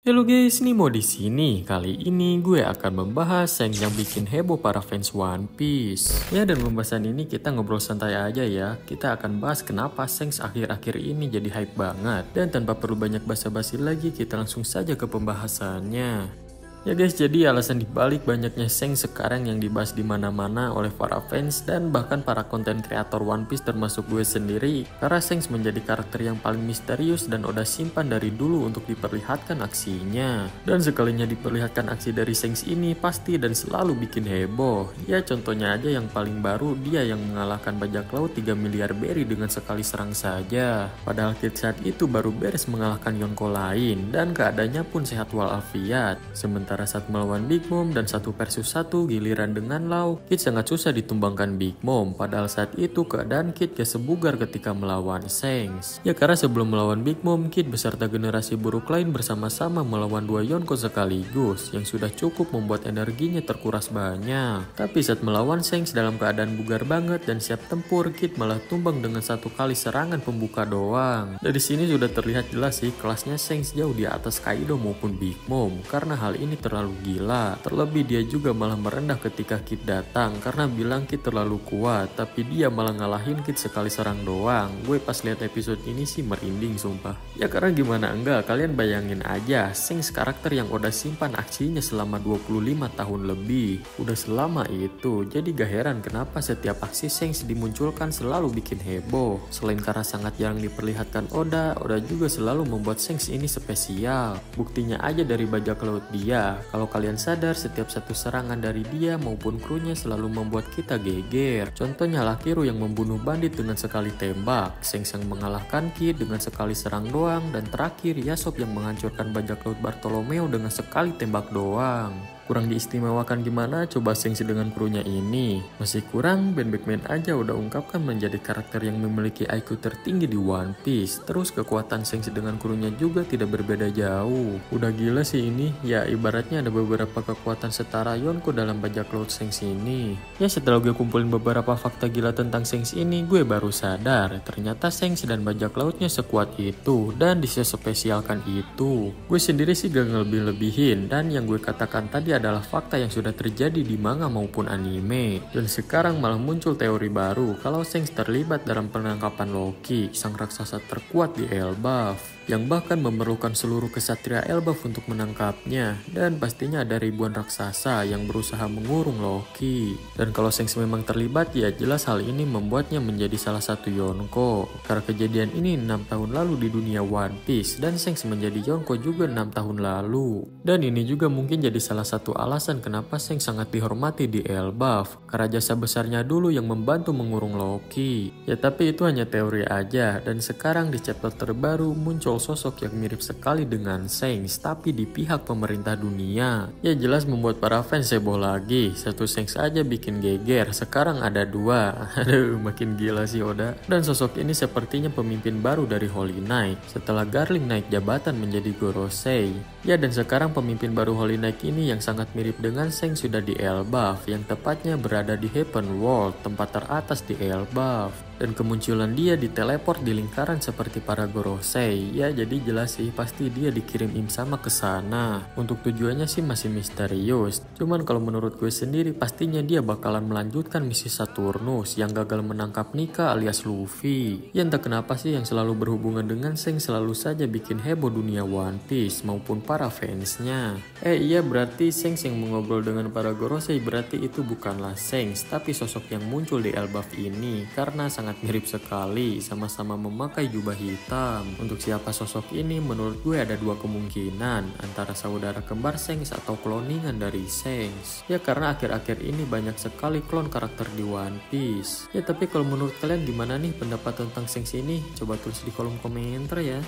Halo guys, Nimo di sini. Kali ini gue akan membahas yang bikin heboh para fans One Piece. Ya, dan pembahasan ini kita ngobrol santai aja ya. Kita akan bahas kenapa Shanks akhir-akhir ini jadi hype banget. Dan tanpa perlu banyak basa-basi lagi, kita langsung saja ke pembahasannya. Ya guys, jadi alasan dibalik banyaknya Shanks sekarang yang dibahas di mana-mana oleh para fans dan bahkan para konten kreator One Piece termasuk gue sendiri, karena Shanks menjadi karakter yang paling misterius dan udah simpan dari dulu untuk diperlihatkan aksinya. Dan sekalinya diperlihatkan aksi dari Shanks ini pasti dan selalu bikin heboh. Ya contohnya aja yang paling baru, dia yang mengalahkan bajak laut 3 miliar berry dengan sekali serang saja. Padahal Kid saat itu baru beres mengalahkan Yonko lain dan keadaannya pun sehat walafiat. Sementara saat melawan Big Mom dan 1 versus 1 giliran dengan Law, Kid sangat susah ditumbangkan Big Mom. Padahal saat itu keadaan Kid gak sebugar ketika melawan Shanks. Ya karena sebelum melawan Big Mom, Kid beserta generasi buruk lain bersama-sama melawan 2 Yonko sekaligus yang sudah cukup membuat energinya terkuras banyak. Tapi saat melawan Shanks dalam keadaan bugar banget dan siap tempur, Kid malah tumbang dengan 1 kali serangan pembuka doang. Dari sini sudah terlihat jelas sih kelasnya Shanks jauh di atas Kaido maupun Big Mom, karena hal ini terlalu gila. Terlebih dia juga malah merendah ketika Kid datang karena bilang Kid terlalu kuat, tapi dia malah ngalahin Kid sekali serang doang. Gue pas lihat episode ini sih merinding sumpah. Ya karena gimana enggak, kalian bayangin aja Shanks karakter yang udah simpan aksinya selama 25 tahun lebih. Udah selama itu, jadi gak heran kenapa setiap aksi Shanks dimunculkan selalu bikin heboh. Selain karena sangat jarang diperlihatkan Oda juga selalu membuat Shanks ini spesial. Buktinya aja dari bajak laut dia. Kalau kalian sadar, setiap satu serangan dari dia maupun krunya selalu membuat kita geger. Contohnya Lakiru yang membunuh bandit dengan sekali tembak, Shanks yang mengalahkan Kid dengan sekali serang doang, dan terakhir Yasop yang menghancurkan bajak laut Bartolomeo dengan sekali tembak doang. Kurang diistimewakan gimana coba Shanks dengan krunya ini? Masih kurang, Ben Beckman aja udah ungkapkan menjadi karakter yang memiliki IQ tertinggi di One Piece. Terus kekuatan Shanks dengan krunya juga tidak berbeda jauh. Udah gila sih ini, ya ibaratnya ada beberapa kekuatan setara Yonko dalam bajak laut Shanks ini. Ya setelah gue kumpulin beberapa fakta gila tentang Shanks ini, gue baru sadar ternyata Shanks dan bajak lautnya sekuat itu dan disespesialkan itu. Gue sendiri sih gak ngelebih-lebihin, dan yang gue katakan tadi adalah fakta yang sudah terjadi di manga maupun anime. Dan sekarang malah muncul teori baru kalau Shanks terlibat dalam penangkapan Loki, sang raksasa terkuat di Elbaf, yang bahkan memerlukan seluruh kesatria Elbaf untuk menangkapnya. Dan pastinya ada ribuan raksasa yang berusaha mengurung Loki. Dan kalau Shanks memang terlibat, ya jelas hal ini membuatnya menjadi salah satu Yonko. Karena kejadian ini 6 tahun lalu di dunia One Piece, dan Shanks menjadi Yonko juga 6 tahun lalu. Dan ini juga mungkin jadi salah satu alasan kenapa Shanks sangat dihormati di Elbaf, karena jasa besarnya dulu yang membantu mengurung Loki. Ya tapi itu hanya teori aja, dan sekarang di chapter terbaru muncul sosok yang mirip sekali dengan Shanks tapi di pihak pemerintah dunia. Ya jelas membuat para fans heboh lagi. Satu Shanks aja bikin geger, sekarang ada 2. Aduh makin gila sih Oda. Dan sosok ini sepertinya pemimpin baru dari Holy Knight setelah Garlic naik jabatan menjadi Gorosei. Ya dan sekarang pemimpin baru Holy Knight ini yang sangat mirip dengan Shanks sudah di Elbaf, yang tepatnya berada di Heaven World, tempat teratas di Elbaf. Dan kemunculan dia diteleport di lingkaran seperti para Gorosei. Ya jadi jelas sih pasti dia dikirim Im sama ke sana. Untuk tujuannya sih masih misterius. Cuman kalau menurut gue sendiri pastinya dia bakalan melanjutkan misi Saturnus yang gagal menangkap Nika alias Luffy. Ya entah kenapa sih yang selalu berhubungan dengan Shanks selalu saja bikin heboh dunia One Piece maupun para fansnya. Iya berarti Shanks yang mengobrol dengan para Gorosei berarti itu bukanlah Shanks tapi sosok yang muncul di Elbaf ini, karena sangat mirip sekali, sama-sama memakai jubah hitam. Untuk siapa sosok ini, menurut gue ada 2 kemungkinan, antara saudara kembar Shanks atau kloningan dari Shanks. Ya karena akhir-akhir ini banyak sekali klon karakter di One Piece. Ya tapi kalau menurut kalian gimana nih pendapat tentang Shanks ini? Coba tulis di kolom komentar ya.